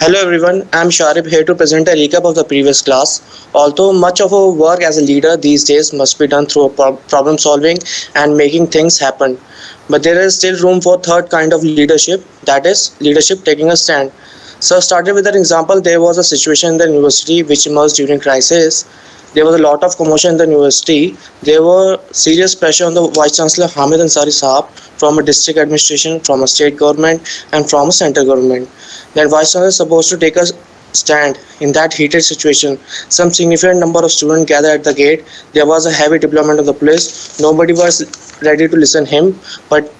Hello everyone, I'm Sharib here to present a recap of the previous class. Although much of our work as a leader these days must be done through problem solving and making things happen, but there is still room for third kind of leadership, that is leadership taking a stand. So started with an example, there was a situation in the university which emerged during crisis. There was a lot of commotion in the university. There were serious pressure on the Vice Chancellor Hamid Ansari Saab from a district administration, from a state government, and from a central government. That Vice Chancellor is supposed to take a stand in that heated situation. Some significant number of students gathered at the gate. There was a heavy deployment of the police. Nobody was ready to listen him, but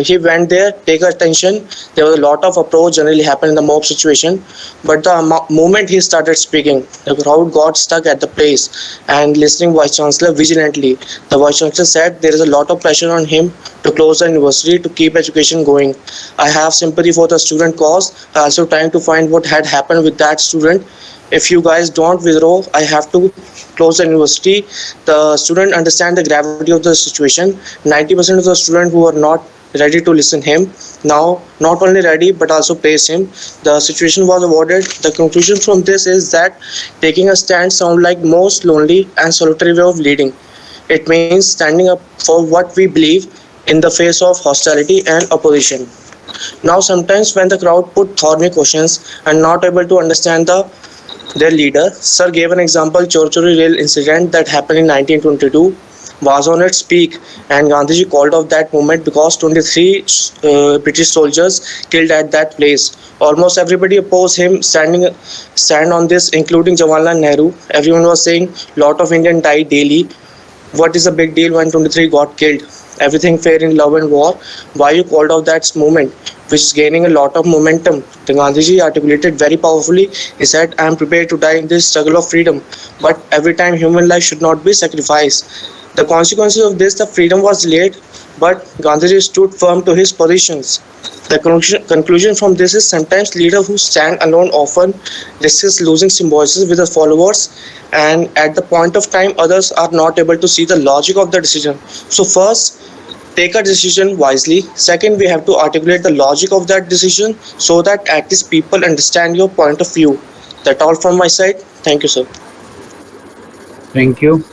he went there, take attention. There was a lot of approach generally happen in the mob situation, but the moment he started speaking, the crowd got stuck at the place and listening Vice Chancellor vigilantly. The Vice Chancellor said there is a lot of pressure on him to close the university to keep education going. I have sympathy for the student cause. I also trying to find what had happened with that student. If you guys don't withdraw, I have to close the university. The student understand the gravity of the situation. 90% of the students who are not ready to listen him now not only ready but also praise him. The situation was avoided. The conclusion from this is that taking a stand sounds like most lonely and solitary way of leading. It means standing up for what we believe in the face of hostility and opposition. Now sometimes when the crowd put thorny questions and not able to understand their leader, Sir gave an example Chorchori rail incident that happened in 1922 was on its peak, and Gandhiji called off that movement because 23 British soldiers killed at that place. Almost everybody opposed him stand on this, including Jawaharlal Nehru. Everyone was saying lot of Indians die daily. What is the big deal when 23 got killed? Everything fair in love and war. Why you called out that movement, which is gaining a lot of momentum? The Gandhiji articulated very powerfully. He said, I am prepared to die in this struggle of freedom, but every time human life should not be sacrificed. The consequences of this, the freedom was delayed, but Gandhiji stood firm to his positions. The conclusion from this is sometimes leaders who stand alone often risks losing symbiosis with the followers, and at the point of time others are not able to see the logic of the decision. So first, take a decision wisely. Second, we have to articulate the logic of that decision so that at least people understand your point of view. That's all from my side. Thank you, sir. Thank you.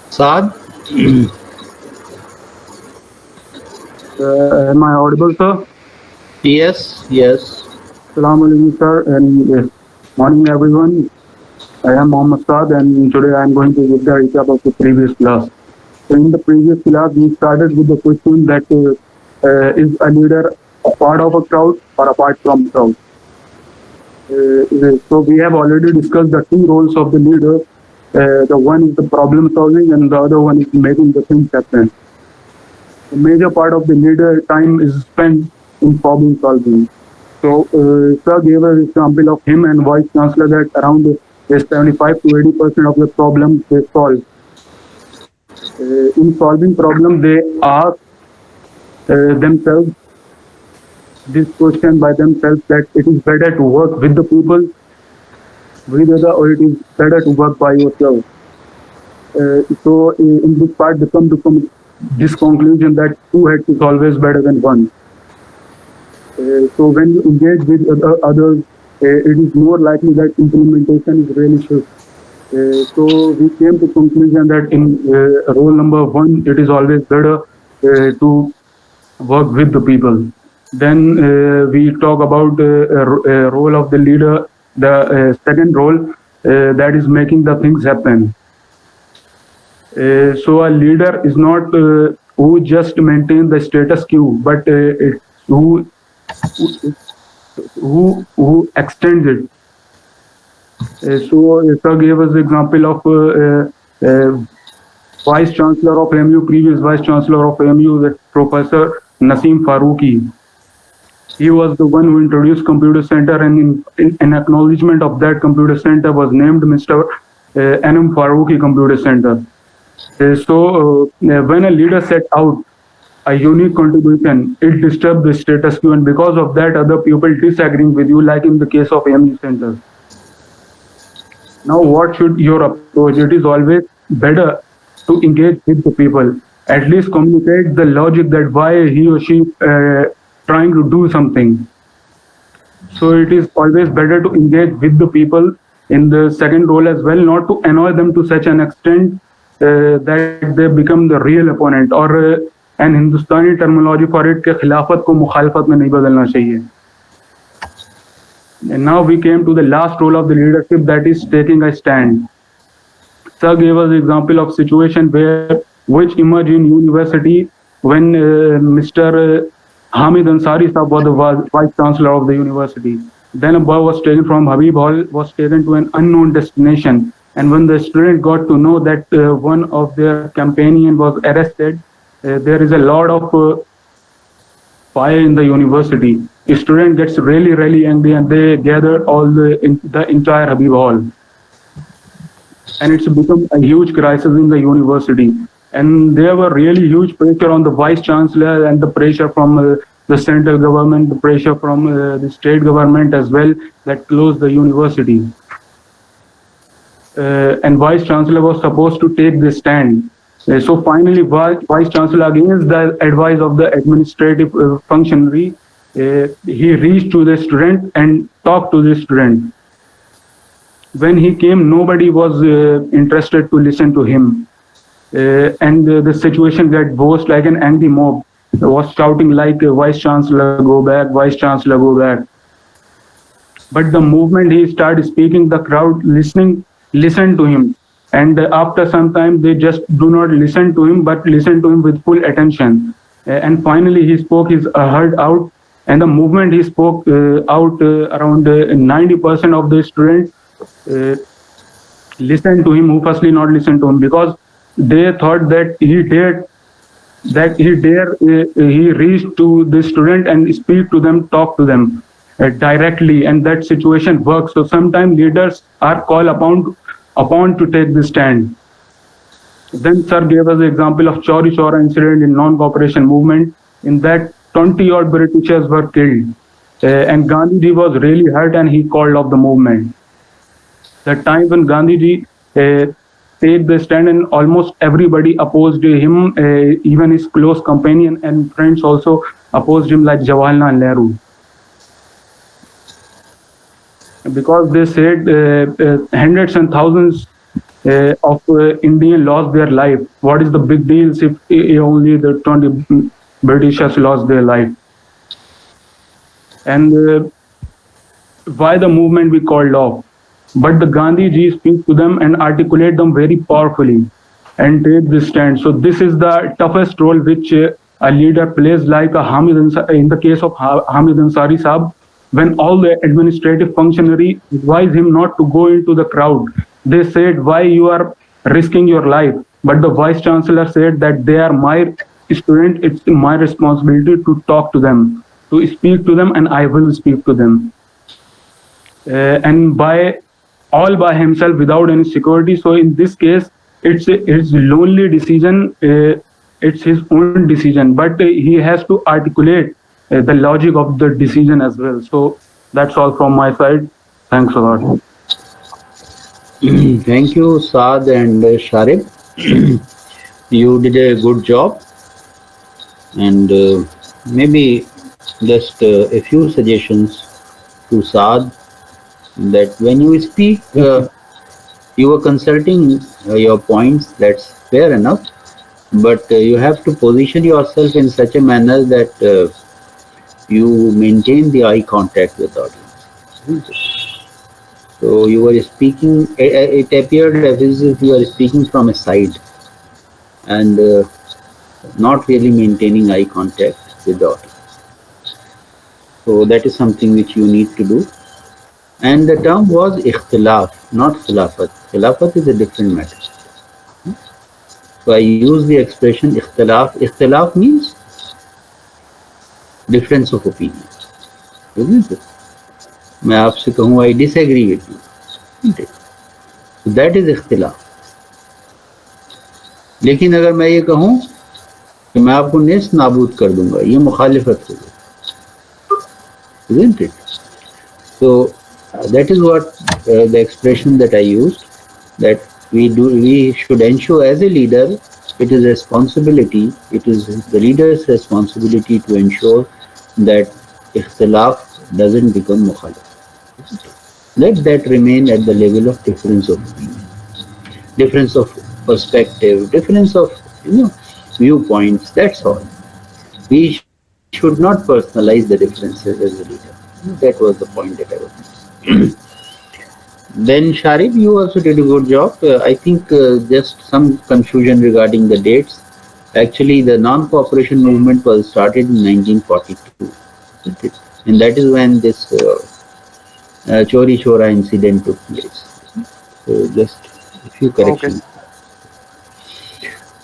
Saad? Am I audible, sir? Yes. Assalamu alaikum, sir, and morning, everyone. I am Mohammad Saad, and today I am going to give the recap of the previous class. So, in the previous class, we started with the question that is a leader a part of a crowd or apart from crowd? So, we have already discussed the two roles of the leader. The one is the problem solving, and the other one is making the things happen. The major part of the leader time is spent in problem solving. So, Sir gave an example of him and Vice Chancellor that around 75 to 80% of the problems they solve. In solving problems, they ask themselves this question by themselves that it is better to work with the people, with other, or it is better to work by yourself. So, in this part, they come to this conclusion that two heads is always better than one. So when you engage with others, it is more likely that implementation is really sure. So we came to conclusion that in role number one, it is always better to work with the people. Then we talk about the role of the leader, the second role that is making the things happen. So a leader is not who just maintain the status quo, but who extends it. So Sir gave us the example of Vice Chancellor of MU, previous Vice Chancellor of MU, that Professor Naseem Faruqi. He was the one who introduced computer center, and in acknowledgement of that computer center was named Mr. N.M. Faruqi Computer Center. So when a leader set out a unique contribution, it disturbs the status quo, and because of that, other people disagreeing with you, like in the case of MU Center. Now, what should your approach? It is always better to engage with the people. At least communicate the logic that why he or she trying to do something. So it is always better to engage with the people in the second role as well, not to annoy them to such an extent that they become the real opponent. और an Hindustani terminology for it कि खिलाफत को मुखालफत में नहीं बदलना चाहिए. And now we came to the last role of the leadership, that is taking a stand. Sir gave us an example of situation which emerged in university when Mr. Hamid Ansari Sahab was the vice chancellor of the university. Then a boy was taken from Habib Hall, was taken to an unknown destination. And when the student got to know that one of their companion was arrested, there is a lot of fire in the university. The student gets really, really angry, and they gather all the entire Habib Hall. And it's become a huge crisis in the university. And there were really huge pressure on the vice chancellor and the pressure from the central government, the pressure from the state government as well, that closed the university. And vice chancellor was supposed to take the stand. So finally, vice chancellor, against the advice of the administrative functionary, he reached to the student and talked to the student. When he came, nobody was interested to listen to him. And the situation got worse, like an angry mob was shouting like, Vice Chancellor, go back, Vice Chancellor, go back. But the moment he started speaking, the crowd listened to him. And after some time, they just do not listen to him, but listen to him with full attention. And finally, he spoke his heart out. And the moment he spoke out, around 90% of the students listened to him, who firstly not listened to him, because they thought that he reached to the student and speak to them, talk to them directly, and that situation works. So sometimes leaders are called upon to take the stand. Then sir gave us the example of Chauri Chaura incident in non-cooperation movement. In that, 20 odd Britishers were killed, and Gandhiji was really hurt, and he called off the movement. The time when Gandhiji take the stand, and almost everybody opposed him, even his close companion and friends also opposed him, like Jawaharlal Nehru. Because they said hundreds and thousands of Indians lost their life. What is the big deal if only the 20 Britishers lost their life? And why the movement we called off? But the Gandhiji speak to them and articulate them very powerfully and take this stand. So this is the toughest role which a leader plays, like a Hamid Ansari, in the case of Hamid Ansari Sahab, when all the administrative functionary advised him not to go into the crowd. They said, why you are risking your life? But the vice chancellor said that they are my students, it's my responsibility to talk to them, to speak to them, and I will speak to them. And all by himself without any security. So in this case, it's his lonely decision, it's his own decision, but he has to articulate the logic of the decision as well. So that's all from my side. Thanks a lot. Thank you, Saad and Sharif. You did a good job. And maybe just a few suggestions to Saad, that when you speak, you are consulting your points, that's fair enough, but you have to position yourself in such a manner that you maintain the eye contact with audience. So you were speaking, it appeared as if you are speaking from a side and not really maintaining eye contact with the audience. So that is something which you need to do. And the term was ikhtilaf, not khilafat. Khilafat is a different matter. So I use the expression ikhtilaf. Ikhtilaf means difference of opinion. Isn't it? मैं आपसे कहूँ I disagree with you. Isn't it? So that is ikhtilaf. लेकिन अगर मैं ये कहूँ कि मैं आपको नेस्त नाबूद कर दूंगा, ये मुखालिफत होगी. Isn't it? So that is what the expression that I used, that we should ensure as a leader, it is the leader's responsibility to ensure that ikhtilaf doesn't become mukhalif. Let that remain at the level of difference of opinion, difference of perspective, difference of viewpoints. That's all. We should not personalize the differences as a leader. That was the point that I was making. Then Sharif, you also did a good job. I think just some confusion regarding the dates. Actually, the non-cooperation movement was started in 1942, isn't it? And that is when this Chori Chora incident took place. So just a few corrections.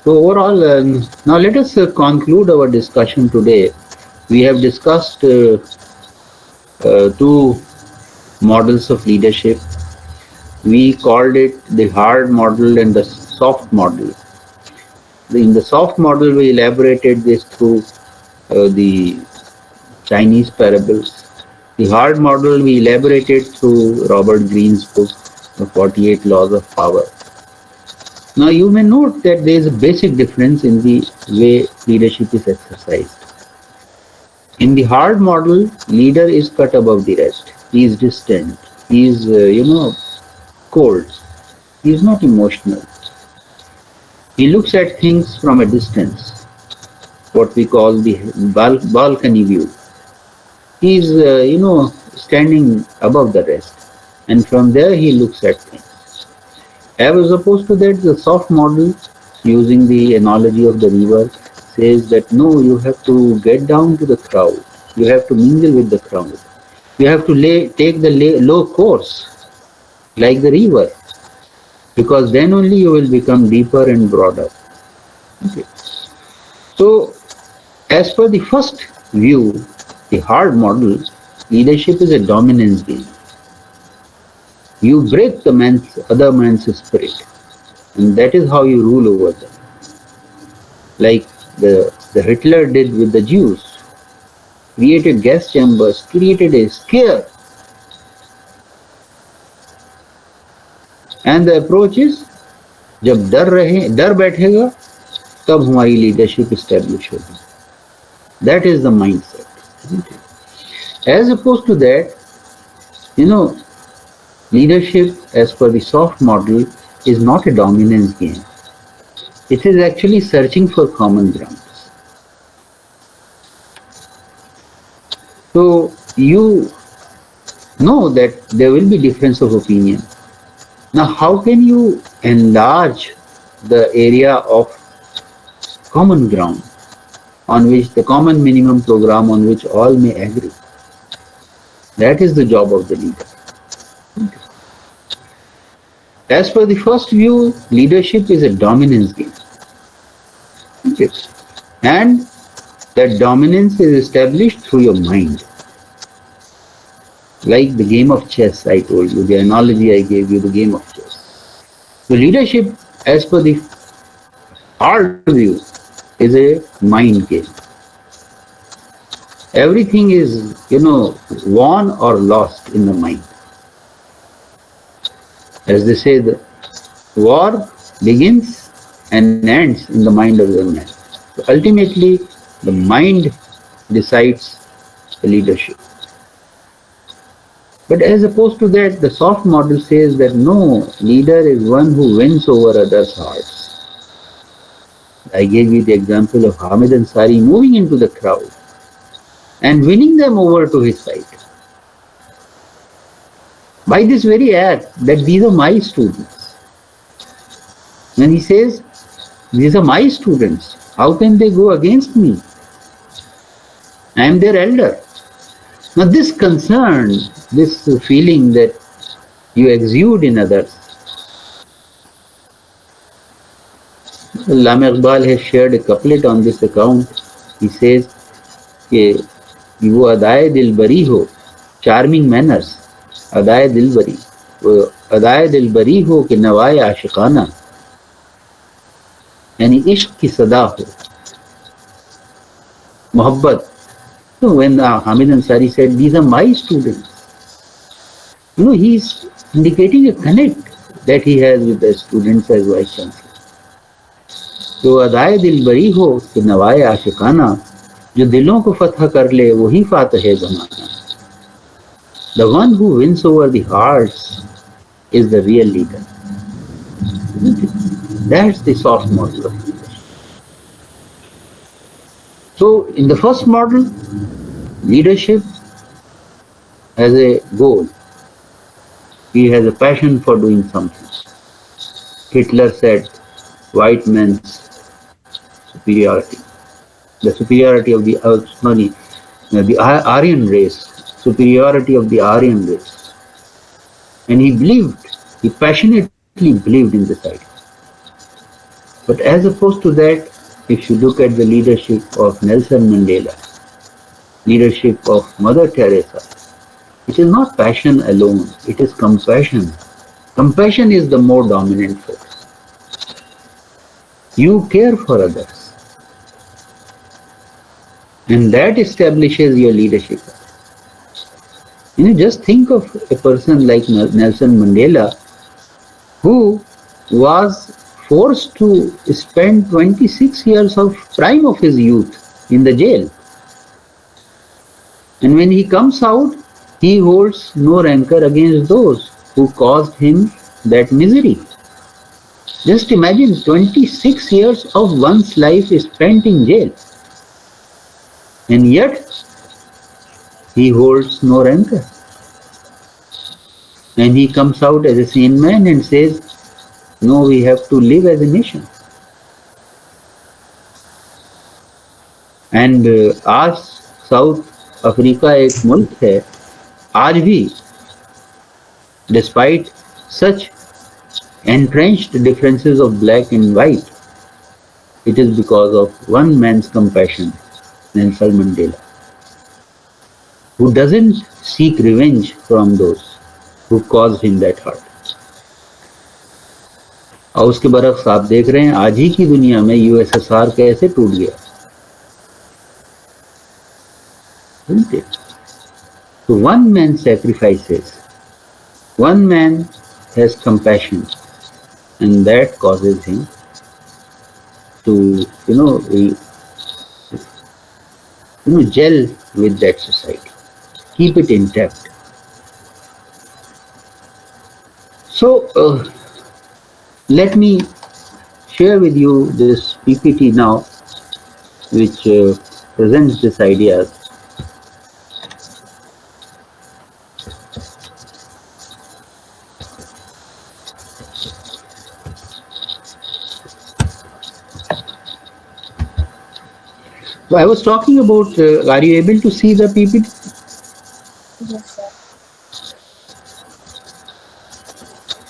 So overall, now let us conclude our discussion today. We have discussed two models of leadership. We called it the hard model and the soft model. In the soft model, we elaborated this through the Chinese parables. The hard model we elaborated through Robert Greene's book, The 48 Laws of Power. Now you may note that there is a basic difference in the way leadership is exercised. In the hard model, leader is cut above the rest. He is distant. He is, cold. He is not emotional. He looks at things from a distance, what we call the balcony view. He is, standing above the rest, and from there he looks at things. As opposed to that, the soft model, using the analogy of the river, says that no, you have to get down to the crowd. You have to mingle with the crowd. You have to take the low course, like the river, because then only you will become deeper and broader. Okay. So, as per the first view, the hard model, leadership is a dominance game. You break the other man's spirit, and that is how you rule over them. Like the Hitler did with the Jews, created gas chambers, created a scare. And the approach is, जब डर बैठेगा, तब हमारी leadership establish होगी. That is the mindset, isn't it? As opposed to that, leadership as per the soft model is not a dominance game. It is actually searching for common grounds. So you know that there will be difference of opinion. Now how can you enlarge the area of common ground on which the common minimum program on which all may agree? That is the job of the leader. As per the first view, leadership is a dominance game. Okay. And that dominance is established through your mind. Like the game of chess, I told you, the analogy I gave you, the game of chess. So leadership, as per the hard view, is a mind game. Everything is, won or lost in the mind. As they say, the war begins and ends in the mind of the man. So ultimately, the mind decides the leadership. But as opposed to that, the soft model says that no, leader is one who wins over others' hearts. I gave you the example of Hamid Ansari moving into the crowd and winning them over to his side. By this very act, that these are my students. When he says, these are my students, how can they go against me? I am their elder. Now this concern, this feeling that you exude in others. Allama Iqbal has shared a couplet on this account. He says, कि वो अदाए दिलबरी हो, charming manners, अदाए दिलबरी, वो अदाए दिलबरी हो कि नवाए आशिकाना, यानी इश्क की सदा हो, मोहब्बत. So when Hamid Ansari said, these are my students, he is indicating a connect that he has with the students as vice chancellor. तो अदाए दिल बरी हो कि नवाए आशिकाना, जो दिलों को फतह कर ले वही फातह ज़माना. The one who wins over the hearts is the real leader. That's the soft model of leadership. So in the first model, leadership has a goal. He has a passion for doing something. Hitler said, white man's superiority. The superiority of the Aryan race. Superiority of the Aryan race. And he passionately believed in this idea. But as opposed to that, if you look at the leadership of Nelson Mandela, leadership of Mother Teresa, it is not passion alone, it is compassion. Compassion is the more dominant force. You care for others. And that establishes your leadership. Just think of a person like Nelson Mandela, who was forced to spend 26 years of prime of his youth in the jail. And when he comes out, he holds no rancor against those who caused him that misery. Just imagine 26 years of one's life spent in jail. And yet, he holds no rancor. And he comes out as a sane man and says, no, we have to live as a nation. And आज south Africa एक मुल्क है, आज भी despite such entrenched differences of black and white, it is because of one man's compassion, Nelson Mandela, who doesn't seek revenge from those who caused him that hurt. और उसके बरक्स आप देख रहे हैं आज ही की दुनिया में यूएसएसआर कैसे टूट गया. So one man sacrifices, one man has compassion, and that causes him to gel with that society, keep it intact. So let me share with you this PPT now, which presents this idea. So I was talking about, are you able to see the PPT? Yes, sir.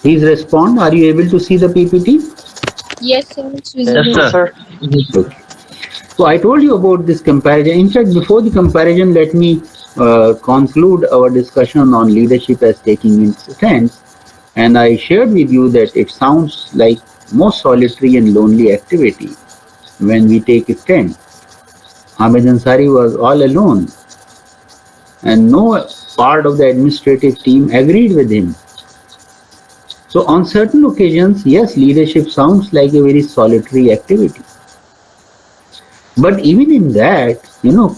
Please respond. Are you able to see the PPT? Yes, sir. It's visible. Yes, sir. Okay. So I told you about this comparison. In fact, before the comparison, let me conclude our discussion on leadership as taking its stance. And I shared with you that it sounds like most solitary and lonely activity when we take a stand. Ahmed Ansari was all alone, and no part of the administrative team agreed with him. So on certain occasions, yes, leadership sounds like a very solitary activity. But even in that,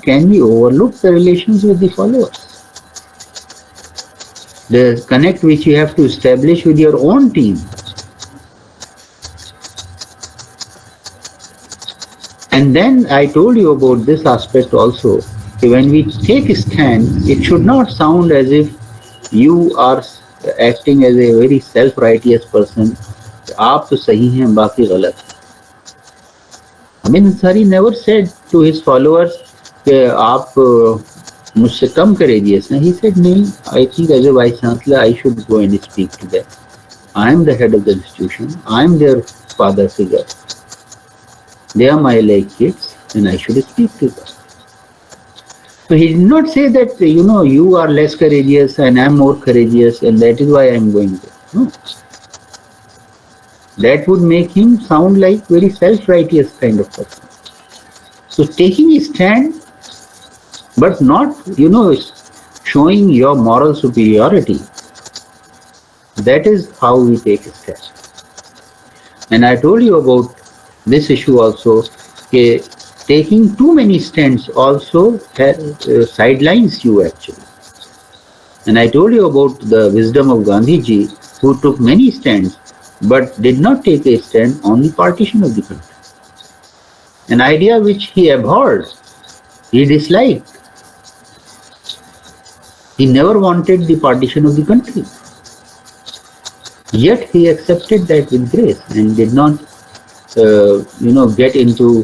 can we overlook the relations with the followers? The connect which you have to establish with your own team. And then I told you about this aspect also. When we take a stand, it should not sound as if you are acting as a very self-righteous person. आप तो सही हैं, बाकी गलत. Ahmed Ansari never said to his followers कि आप मुझसे कम करेजिए. He said, no, I think as a vice chancellor, I should go and speak to them. I am the head of the institution. I am their father figure. They are my like kids, and I should speak to them. So he did not say that, you are less courageous and I am more courageous, and that is why I am going there. No. That would make him sound like very self-righteous kind of person. So taking a stand, but not, showing your moral superiority, that is how we take a stand. And I told you about this issue also, taking too many stands also sidelines you actually. And I told you about the wisdom of Gandhiji, who took many stands, but did not take a stand on the partition of the country. An idea which he abhorred, he disliked. He never wanted the partition of the country. Yet he accepted that with grace and did not, get into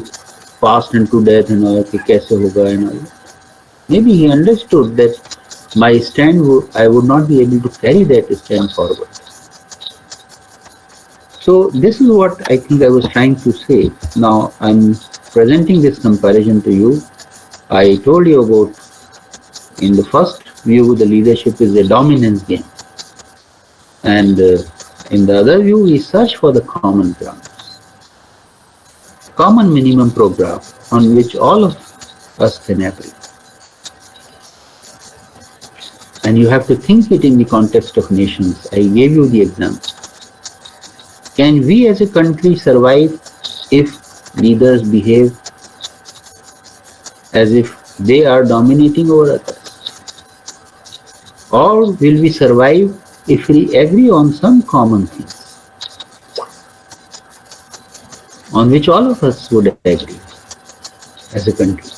fast into death and all, कि कैसे होगा and all. Maybe he understood that my stand, I would not be able to carry that stand forward. So this is what I think I was trying to say. Now I'm presenting this comparison to you. I told you about, in the first view, the leadership is a dominance game. And in the other view, we search for the common ground. Common minimum program on which all of us can agree. And you have to think it in the context of nations. I gave you the example. Can we as a country survive if leaders behave as if they are dominating over others? Or will we survive if we agree on some common things on which all of us would agree as a country?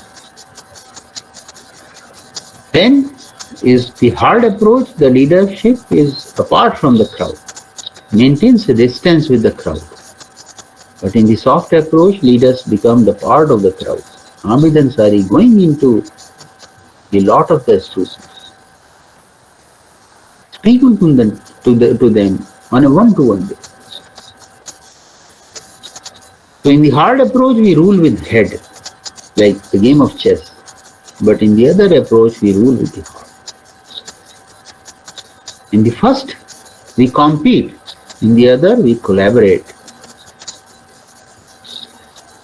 Then is the hard approach, the leadership is apart from the crowd, maintains a distance with the crowd. But in the soft approach, leaders become the part of the crowd. Hamid Ansari going into the lot of their students, speaking to them on a one-to-one basis. So in the hard approach, we rule with head, like the game of chess. But in the other approach, we rule with the heart. In the first, we compete. In the other, we collaborate.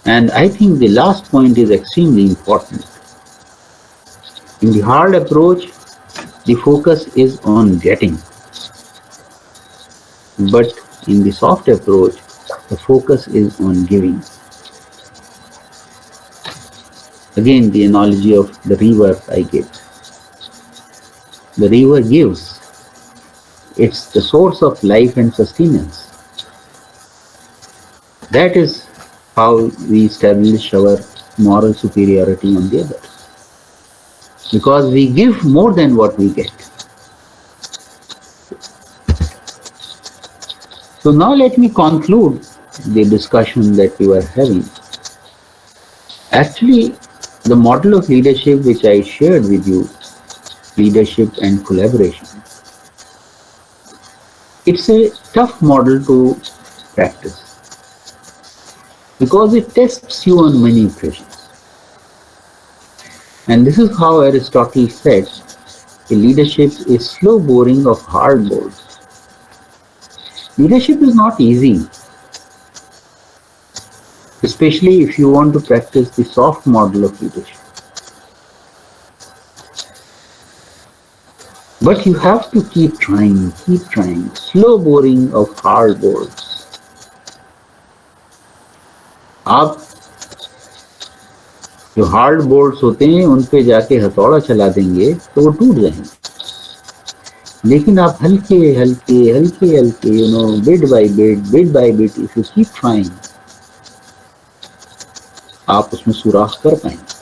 And I think the last point is extremely important. In the hard approach, the focus is on getting. But in the soft approach, the focus is on giving. Again, the analogy of the river I gave. The river gives. It's the source of life and sustenance. That is how we establish our moral superiority on the other. Because we give more than what we get. So now let me conclude the discussion that we were having. Actually, the model of leadership which I shared with you, leadership and collaboration, it's a tough model to practice because it tests you on many occasions. And this is how Aristotle said, a leadership is slow boring of hard boards. Leadership is not easy, especially if you want to practice the soft model of leadership. But you have to keep trying, slow boring of hard boards. आप जो hard boards होते हैं उन पे जाके हथौड़ा चला देंगे तो वो टूट जाएंगे, लेकिन आप हल्के हल्के bit by bit if you keep trying, आप उसमें सुराख कर पाएंगे.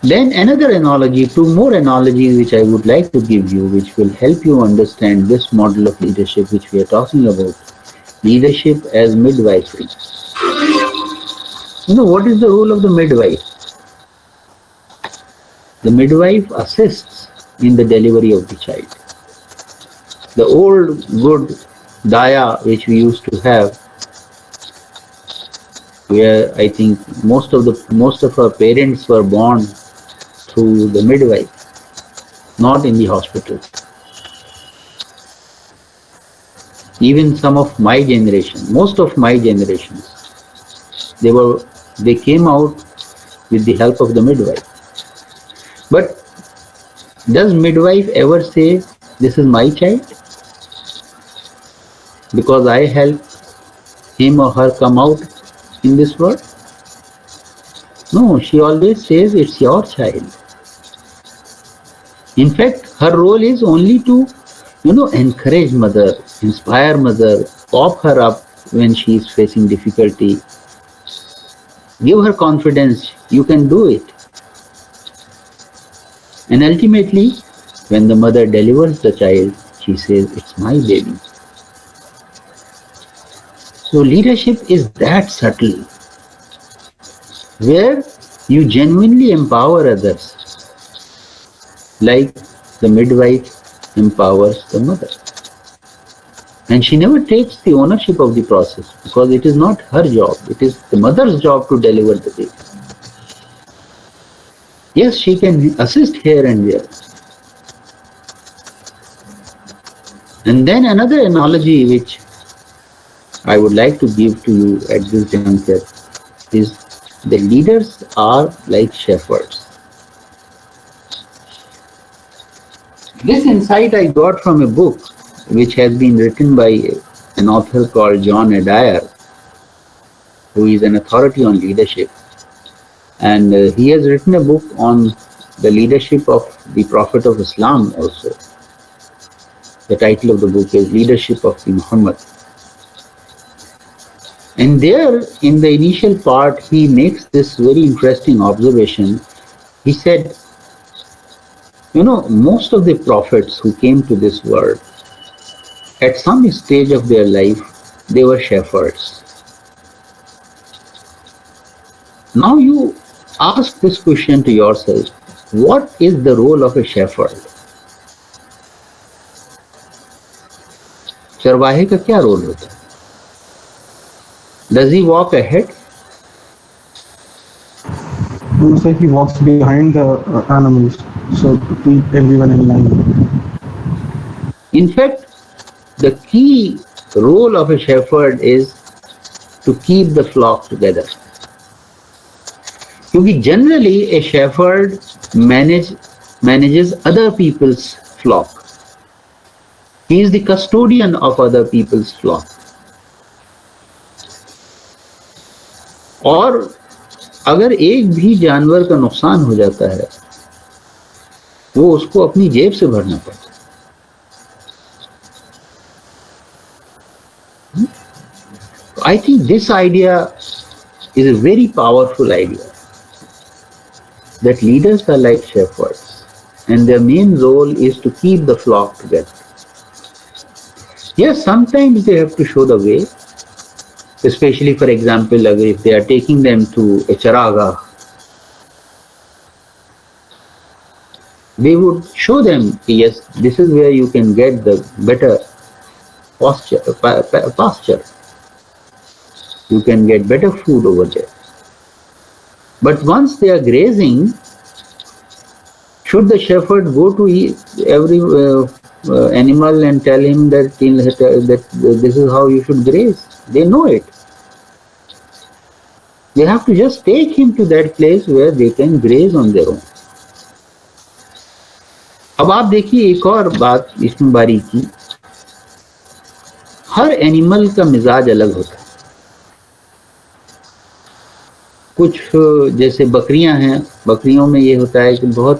Then another analogy, two more analogies which I would like to give you, which will help you understand this model of leadership which we are talking about. Leadership as midwifery. What is the role of the midwife? The midwife assists in the delivery of the child. The old good daya which we used to have, where I think most of our parents were born through the midwife, not in the hospital. Even some of my generation, most of my generations, they came out with the help of the midwife. But does midwife ever say, this is my child, because I helped him or her come out in this world? No, she always says it's your child. In fact, her role is only to, encourage mother, inspire mother, pop her up when she is facing difficulty, give her confidence, you can do it. And ultimately, when the mother delivers the child, she says, it's my baby. So leadership is that subtle, where you genuinely empower others, like the midwife empowers the mother. And she never takes the ownership of the process because it is not her job, it is the mother's job to deliver the baby. Yes, she can assist here and there. And then another analogy which I would like to give to you at this juncture is the leaders are like shepherds. This insight I got from a book which has been written by an author called John Adair, who is an authority on leadership. And he has written a book on the leadership of the Prophet of Islam also. The title of the book is Leadership of the Muhammad. And there, in the initial part, he makes this very interesting observation. He said, most of the prophets who came to this world, at some stage of their life, they were shepherds. Now you ask this question to yourself, what is the role of a shepherd? चरवाहे का क्या role होता है? Does he walk ahead? Looks like he walks behind the animals, so to keep everyone in line. In fact, the key role of a shepherd is to keep the flock together. क्योंकि generally a shepherd manages other people's flock. He is the custodian of other people's flock. और अगर एक भी जानवर का नुकसान हो जाता है, वो उसको अपनी जेब से भरना पड़ता है. I think this idea is a very powerful idea, that leaders are like shepherds and their main role is to keep the flock together. Yes, sometimes they have to show the way, especially for example, if they are taking them to a charagah, they would show them, yes, this is where you can get the better pasture. You can get better food over there. But once they are grazing, should the shepherd go to every animal and tell him that this is how you should graze? They know it. They have to just take him to that place where they can graze on their own. अब आप देखिए एक और बात इसमें बारीकी, हर animal का मिजाज अलग होता है. कुछ जैसे बकरियां हैं, बकरियों में ये होता है कि बहुत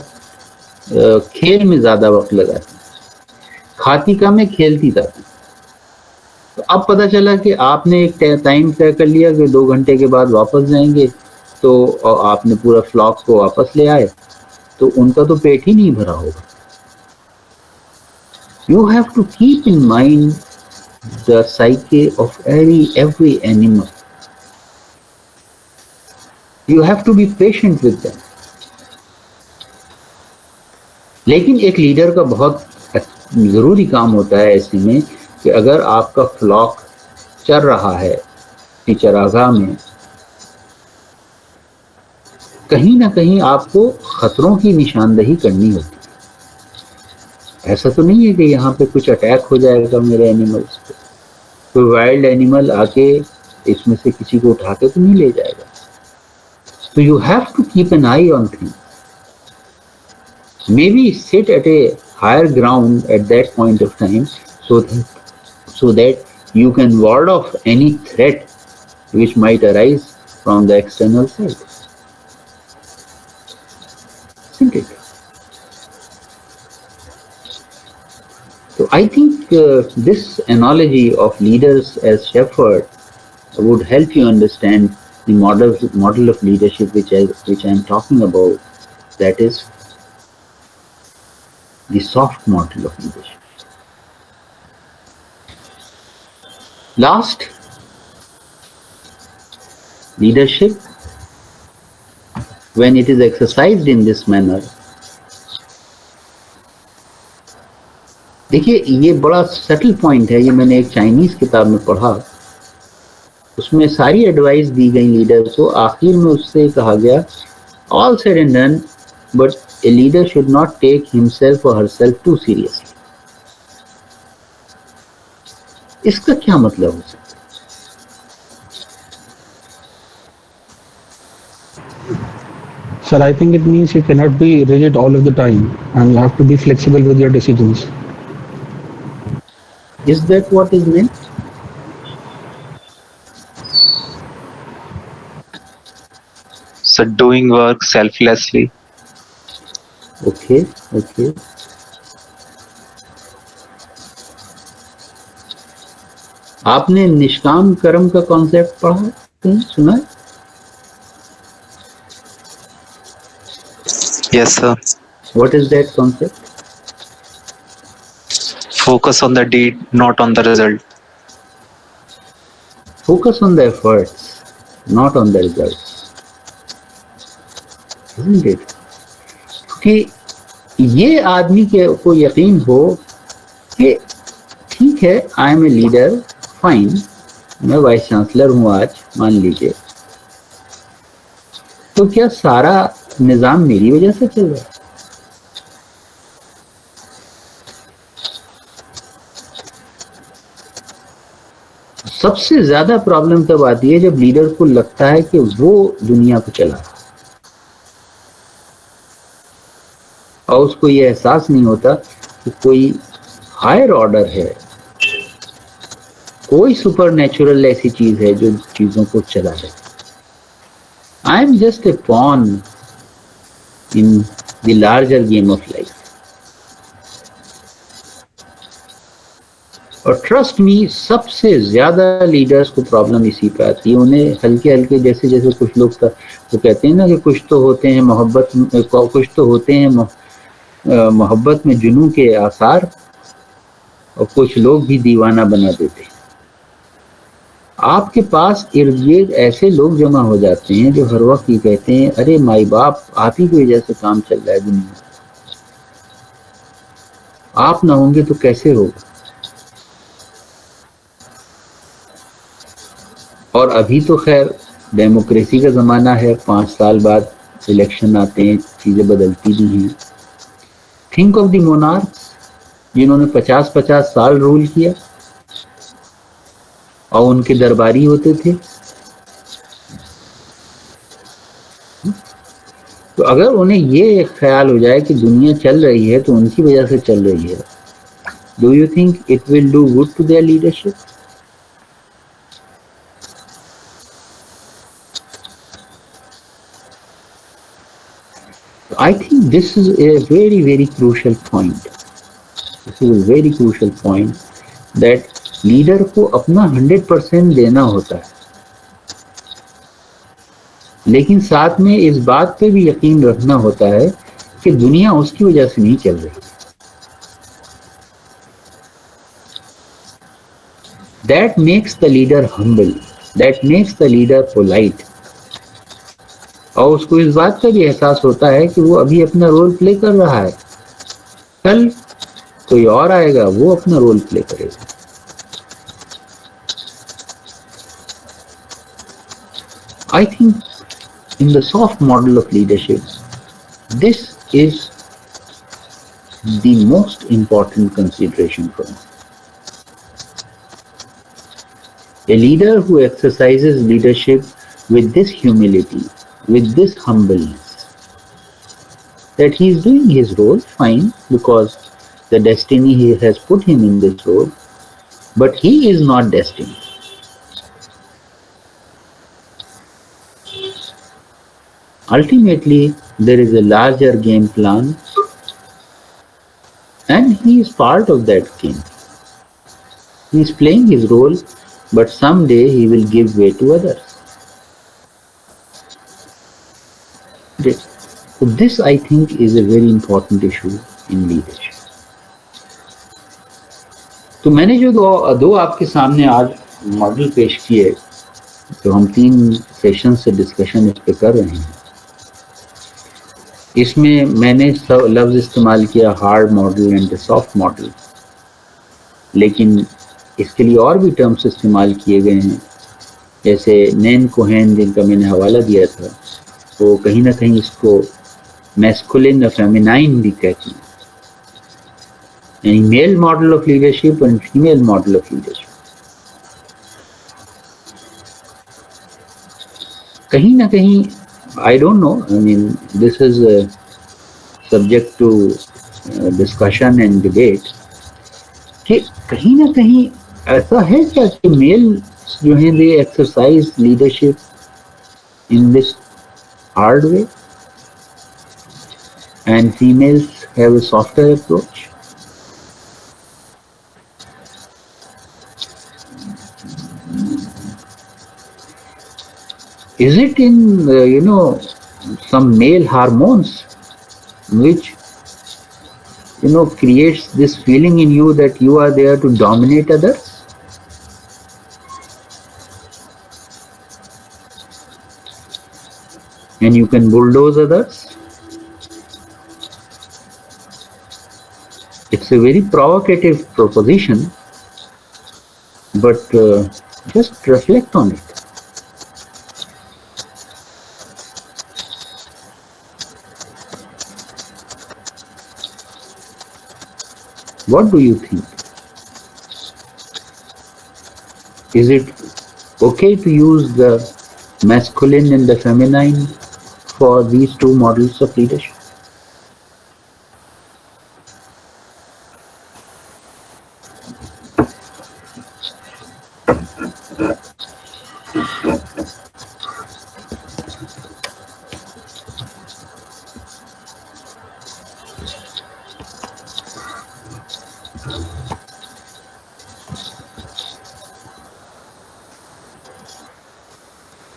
खेल में ज्यादा वक्त लगाती, खाती कम है, खेलती ज्यादा. तो अब पता चला कि आपने एक टाइम तय कर लिया कि 2 घंटे के बाद वापस जाएंगे, तो आपने पूरा फ्लॉक को वापस ले आए, तो उनका तो पेट ही नहीं भरा होगा. You have to keep in mind the psyche of every animal. You have to be patient with them. लेकिन एक लीडर का बहुत जरूरी काम होता है ऐसे में कि अगर आपका फ्लॉक चल रहा है कि चरागाह में, कहीं ना कहीं आपको खतरों की निशानदही करनी होती है. ऐसा तो नहीं है कि यहाँ पे कुछ अटैक हो जाएगा मेरे एनिमल्स पे, कोई वाइल्ड एनिमल आके इसमें से किसी को उठा के तो नहीं ले जाएगा. So you have to keep an eye on things. Maybe sit at a higher ground at that point of time so that you can ward off any threat which might arise from the external side. Isn't it? I think this analogy of leaders as shepherd would help you understand the model of leadership which I am talking about. That is the soft model of leadership. Last, leadership, when it is exercised in this manner, देखिए ये बड़ा subtle point है, ये मैंने एक Chinese किताब में पढ़ा, उसमें सारी एडवाइस दी गई लीडर को, आखिर में उससे कहा गया all said and done but a leader should not take himself और हरसेल्फ टू सीरियसली। इसका क्या मतलब हो सकता है? Sir, I think it means you cannot be rigid all of the time and you have to be flexible with your decisions. Is that what is meant? So doing work selflessly. Okay, okay. आपने निष्काम कर्म का concept पढ़ा है, सुना है? Yes, sir. What is that concept? Focus on the deed, not on the result. Focus on the efforts, not on the results. Isn't it? कि ये आदमी को यकीन हो कि ठीक है, I am a leader, fine, मैं वाइस चांसलर हूं आज, मान लीजिए, तो क्या सारा निजाम मेरी वजह से चल रहा है? सबसे ज्यादा प्रॉब्लम तब आती है जब लीडर को लगता है कि वो दुनिया को चला रहा है और उसको ये एहसास नहीं होता कि कोई हायर ऑर्डर है, कोई सुपर नेचुरल ऐसी चीज है जो चीजों को चला रही है। I am just a pawn in the larger game of life. और ट्रस्ट मी, सबसे ज्यादा लीडर्स को प्रॉब्लम इसी पे आती है। उन्हें हल्के हल्के, जैसे जैसे कुछ लोग तो कहते हैं ना कि कुछ तो होते हैं मोहब्बत में जुनू के आसार, और कुछ लोग भी दीवाना बना देते हैं। आपके पास इर्द गिर्द ऐसे लोग जमा हो जाते हैं जो हर वक्त ये कहते हैं, अरे माई बाप, आप ही की वजह से काम चल रहा है दुनिया, आप ना होंगे तो कैसे होगा। और अभी तो खैर डेमोक्रेसी का ज़माना है, 5 साल बाद इलेक्शन आते हैं, चीज़ें बदलती भी हैं। थिंक ऑफ द मोनार्क्स जिन्होंने 50-50 साल रूल किया और उनके दरबारी होते थे। तो अगर उन्हें ये ख्याल हो जाए कि दुनिया चल रही है तो उनकी वजह से चल रही है, do you think it will do good to their leadership? I think this is a very, very crucial point. This is a very crucial point that leader को अपना 100% देना होता है, लेकिन साथ में इस बात पे भी यकीन रखना होता है कि दुनिया उसकी वजह से नहीं चल रही। That makes the leader humble. That makes the leader polite. और उसको इस बात का भी एहसास होता है कि वो अभी अपना रोल प्ले कर रहा है, कल कोई और आएगा, वो अपना रोल प्ले करेगा। I think in the soft model of leadership, this is the most important consideration for me. A leader who exercises leadership with this humility, with this humbleness, that he is doing his role fine because the destiny he has put him in this role, but he is not destined. Ultimately, there is a larger game plan, And he is part of that game. He is playing his role, but someday he will give way to others. So this, I think, is a very important issue in leadership. तो मैंने जो दो आपके सामने आज model पेश किए, तो हम 3 सेशन से डिस्कशन इस पे कर रहे हैं, इसमें मैंने लफ्ज इस्तेमाल किया hard model and soft model, लेकिन इसके लिए और भी टर्म्स इस्तेमाल किए गए हैं, जैसे नैन कोहेन जिनका मैंने हवाला दिया था, वो कहीं ना कहीं इसको मैस्कुलिन और फेमिनाइन भी कहती हैं, यानी मेल मॉडल ऑफ लीडरशिप और फीमेल मॉडल ऑफ लीडरशिप। कहीं ना कहीं I don't know, I mean, this is subject to discussion and debate, कि कहीं ना कहीं ऐसा है क्या कि मेल जो हैं they exercise leadership in this hard way and females have a softer approach? Is it in some male hormones which creates this feeling in you that you are there to dominate others? And you can bulldoze others? It's a very provocative proposition, but just reflect on it. What do you think? Is it okay to use the masculine and the feminine for these 2 models of leadership?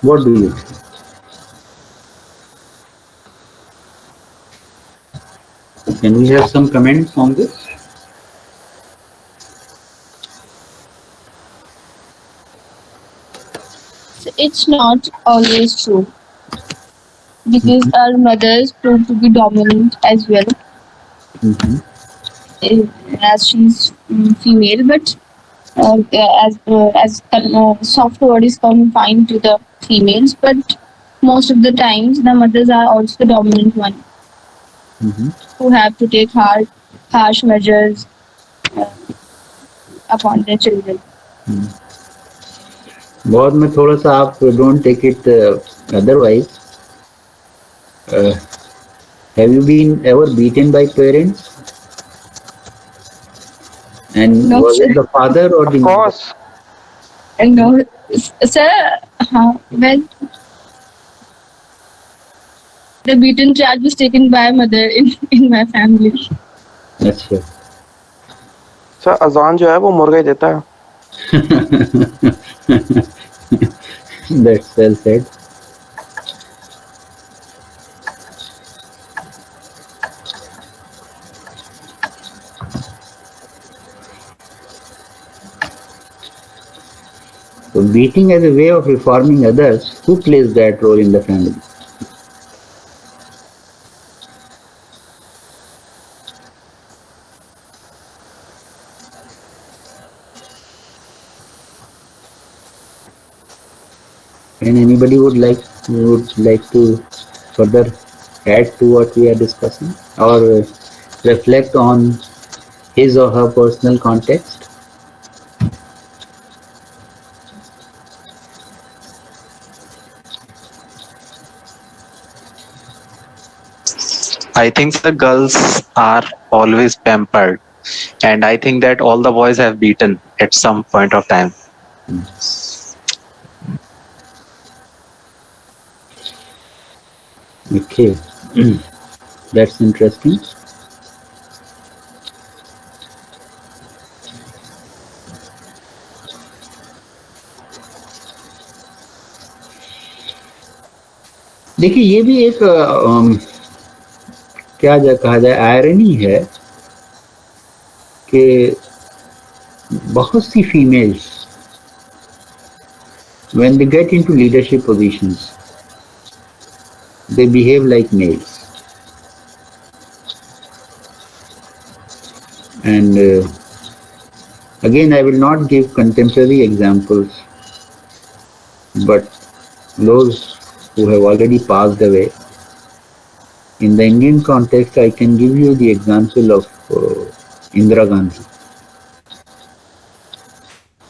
What do you think? Can we have some comments on this? It's not always true because our mothers prove to be dominant as well, Mhm. as she's female, but soft word is confined to the females, but most of the times the mothers are also the dominant one Mhm. who have to take harsh measures upon their children. बहुत में थोड़ा सा आप don't take it otherwise. Have you been ever beaten by parents? And No, was sir. it the father or the Of mother? course. And no, sir, well, the beaten charge was taken by mother in my family. अच्छा. Sir अजान जो है वो मुर्गा ही देता है। That's well said. So beating as a way of reforming others, who plays that role in the family? And anybody would like to further add to what we are discussing or reflect on his or her personal context? I think the girls are always pampered, and I think that all the boys have beaten at some point of time. Okay, that's interesting. देखिए ये भी एक क्या कहा जाए irony है कि बहुत सी females when they get into leadership positions they behave like males, and again I will not give contemporary examples, but those who have already passed away. In the Indian context, I can give you the example of Indira Gandhi.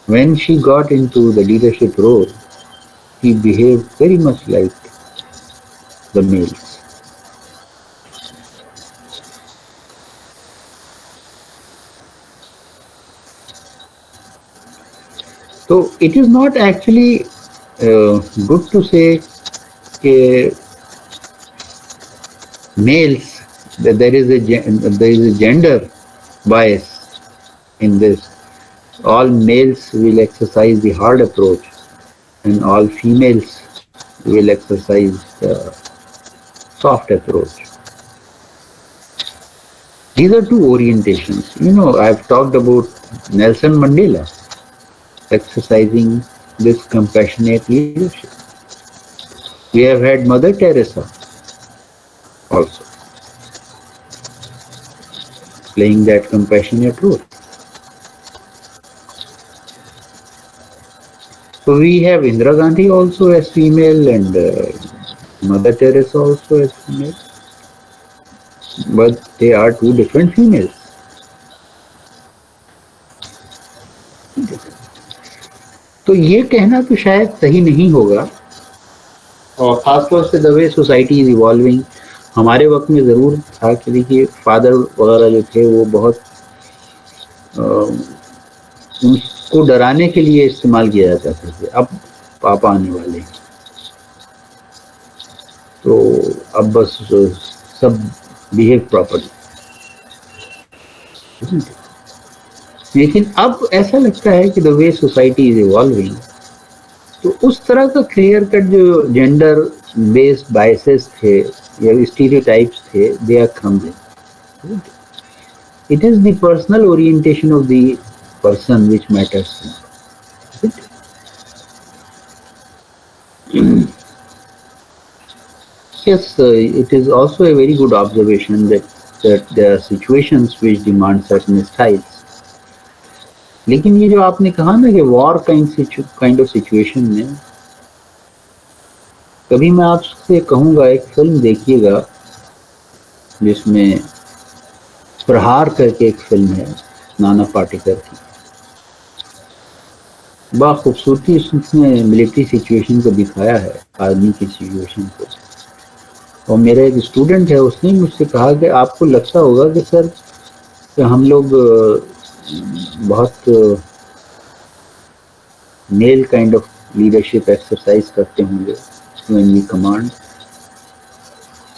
When she got into the leadership role, she behaved very much like the males. So it is not actually good to say males, that there is a gender bias in this. All males will exercise the hard approach and all females will exercise the soft approach. These are two orientations. You know, I've talked about Nelson Mandela exercising this compassionate leadership. We have had Mother Teresa also playing that compassionate role. So we have Indira Gandhi also as female and Mother Teresa also as female, but they are two different females. तो ये कहना तो शायद सही नहीं होगा, और खासतौर से the way society is evolving. हमारे वक्त में ज़रूर था कि देखिए फादर वगैरह जो थे वो बहुत उनको डराने के लिए इस्तेमाल किया जाता था कि अब पापा आने वाले हैं, तो अब बस सब बिहेव प्रॉपर्ली. लेकिन अब ऐसा लगता है कि the way society is evolving, तो उस तरह का क्लियर कट जो जेंडर बेस्ड बायसेस थे या स्टीरियोटाइप्स थे, they are crumbling. It is the personal orientation of the person which matters. Yes, it is also a very good observation that there are situations which demand certain styles. लेकिन ये जो आपने कहा ना कि वॉर काइंड ऑफ सिचुएशन में, कभी मैं आपसे कहूँगा एक फिल्म देखिएगा जिसमें प्रहार करके एक फिल्म है नाना पाटेकर की. बड़ा खूबसूरती उसने मिलिट्री सिचुएशन को दिखाया है, आर्मी की सिचुएशन को. और मेरा एक स्टूडेंट है, उसने मुझसे कहा कि आपको लगता होगा कि सर कि हम लोग बहुत male kind of leadership exercise करते होंगे व्हेन वी कमांड.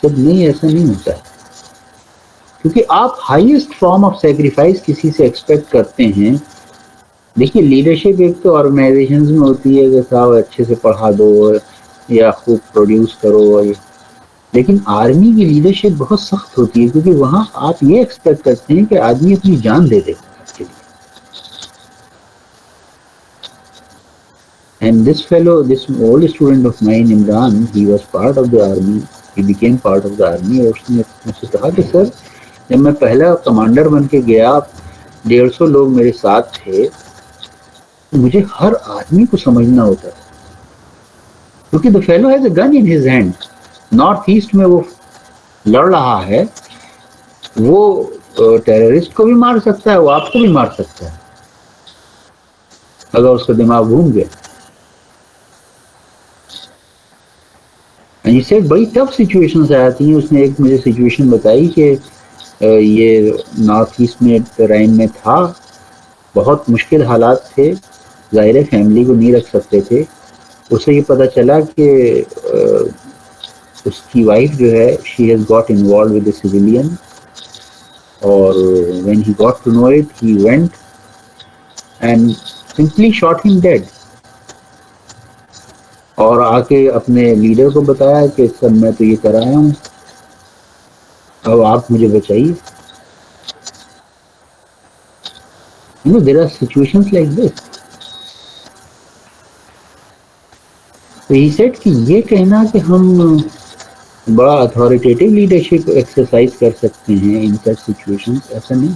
सब नहीं, ऐसा नहीं होता है, क्योंकि आप हाईएस्ट फॉर्म ऑफ सेक्रीफाइस किसी से एक्सपेक्ट करते हैं. देखिए लीडरशिप एक तो ऑर्गेनाइजेशंस में होती है कि साहब अच्छे से पढ़ा दो या खूब प्रोड्यूस करो, लेकिन आर्मी की लीडरशिप बहुत सख्त होती है, क्योंकि वहां आप ये एक्सपेक्ट करते हैं कि आदमी अपनी जान दे दे आपके लिए. And this old student of mine, Imran, he was part of the army. He became part of the army. और उसने मुझसे कहा कि सर जब मैं पहला कमांडर बन के गया, 150 लोग मेरे साथ थे, तो मुझे हर आदमी को समझना होता था, क्योंकि the fellow has a gun in his hand. North east में वो लड़ रहा है, वो टेररिस्ट को भी मार सकता है, वो आपको भी मार सकता है अगर उसका दिमाग घूम गया. इससे बड़ी टफ सिचुएशंस आती हैं. उसने एक मुझे सिचुएशन बताई कि ये नॉर्थ ईस्ट में राइन में था, बहुत मुश्किल हालात थे, ज़ाहिर है फैमिली को नहीं रख सकते थे. उसे ये पता चला कि उसकी वाइफ जो है, she has got involve with the civilian, और when he got to know it he went and simply shot him dead. और आके अपने लीडर को बताया कि सर मैं तो ये कराया हूँ, अब आप मुझे बचाइए। There are situations like this. तो ही सेड कि ये कहना कि हम बड़ा अथॉरिटेटिव लीडरशिप एक्सरसाइज कर सकते हैं इन सच सिचुएशंस, ऐसा नहीं।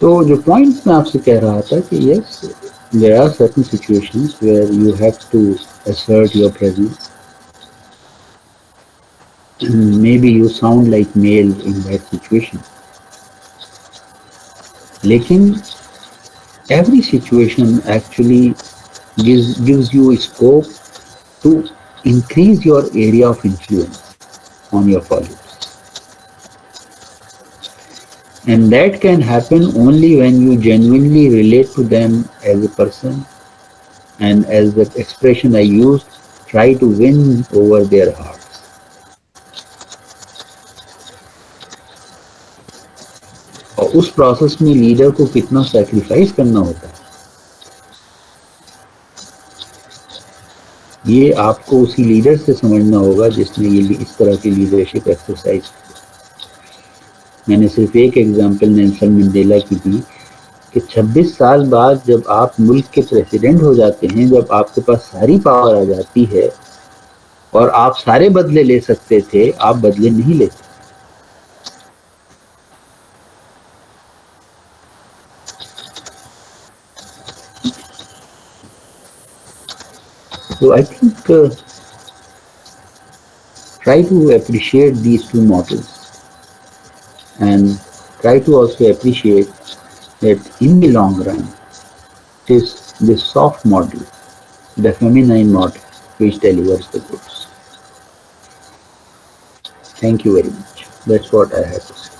तो जो पॉइंट मैं आपसे कह रहा था कि yes, there are certain situations where you have to assert your presence. Maybe you sound like male in that situation. लेकिन every situation actually gives you a scope to increase your area of influence on your colleagues. And that can happen only when you genuinely relate to them as a person, and as the expression I used, try to win over their hearts. और उस process में leader को कितना sacrifice करना होता है, ये आपको उसी लीडर से समझना होगा जिसने ये इस तरह की लीडरशिप एक्सरसाइज। मैंने सिर्फ एक एग्जांपल नेल्सन मंडेला की दी कि 26 साल बाद जब आप मुल्क के प्रेसिडेंट हो जाते हैं, जब आपके पास सारी पावर आ जाती है और आप सारे बदले ले सकते थे, आप बदले नहीं लेते। So I think try to appreciate these two models, and try to also appreciate that in the long run it is the soft model, the feminine model, which delivers the goods. Thank you very much. That's what I have to say.